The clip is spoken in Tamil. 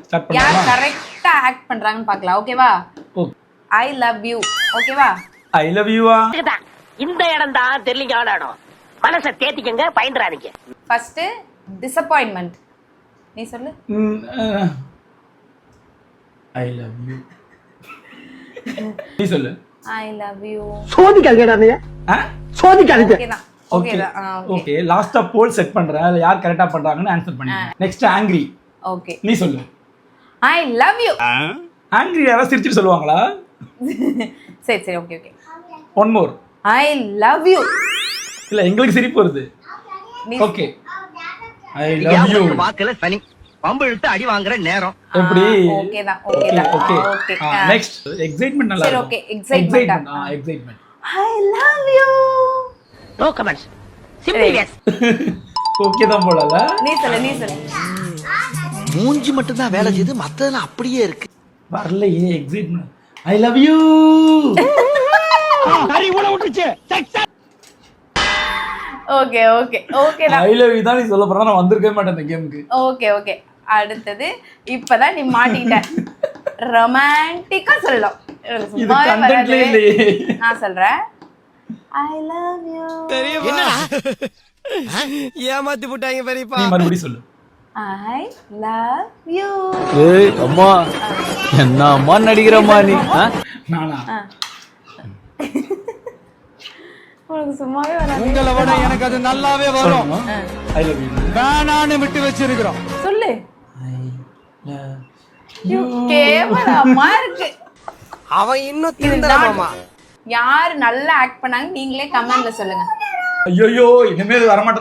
ஸ்டார்ட் யார் பண்ணலாமா? கரெக்டா ஆக்ட் பண்றாங்கன்னு பார்க்கலாம். ஓகேவா? I love you. ஓகேவா? ஐ லவ் யூவா? இந்த இடம் தான் தெரியலங்க இடம். மனசை தேத்திக்கங்க, பயந்துறாதீங்க. ஃபர்ஸ்ட் டிசப்பாயின்ட்மென்ட். நீ சொல்லு. ஐ லவ் யூ. நீ சொல்லு. ஐ லவ் யூ. சோதிக்காதீங்கடா நீ. சோதிக்காதீங்க. ஓகேதான். ஓகே ஓகேதான். ஓகே லாஸ்டா போல் செட் பண்றேன். அதுல யார் கரெக்ட்டா பண்றாங்கன்னு ஆன்சர் பண்ணு. Next angry. ஓகே. நீ சொல்லு. ஐ லவ் யூ. ஆங்கிரி யாராவது சிரிச்சிட்டு சொல்லுவாங்களா? சரி சரி okay okay. One more. I love you. இல்ல எங்களுக்கு சிரிப்பு வருது. ஓகே. I love you. வாக்குல சனி. பம்பு இழுத்து அடி வாங்குற நேரம். எப்படி? ஓகேதான். ஓகேதான். ஓகே. ஓகே. நெக்ஸ்ட் எக்ஸைட்மென்ட் நல்லா சரி இருக்கு. Okay. Excitement. Excitement. I love you. No comments. Simply yes. Okay தான் போலல. நீ சொல்லு. மூஞ்சி மட்டும் தான் வேலை செய்யுது, மத்ததெல்லாம் அப்படியே இருக்கு. வரலையே excitement. I love you. Hari உள்ள விட்டுச்சு. Okay okay. ஓகேடா. ஐ லவ் யூ தான் நீ சொல்ல போறா. நான் வந்திருக்கவே மாட்டேன் இந்த கேமுக்கு. Okay okay. அடுத்தது இப்பதான் நீ மாட்டிக்கிட்ட. ரொமான்டிக்கா சொல்லலாம். இது கண்டென்ட்ல இல்லையே. நான் சொல்றேன். ஐ லவ் யூ. என்னடா ஏமாத்தி போட்டாங்க பெரியப்பா. நீ மறுபடியும் சொல்லு. ஐ லவ் யூ. ஏய் அம்மா என்ன அம்மா நடிக்கிறம்மா நீ? நானா? உனக்கு சும்மாவே வராது. உங்களை விட எனக்கு அது நல்லாவே வரும். ஐ லவ் யூ. வேணான்னு விட்டு வச்சிருக்கிறோம். சொல்லு. ஐ லவ் யூ. கேவலமா இருக்கு. அவன் இன்னும் திருந்தலாமா? யாரு நல்லா ஆக்ட் பண்ணாங்க நீங்களே கமெண்ட்ல சொல்லுங்க. ஐயோ இனிமே இது வர மாட்டேன்.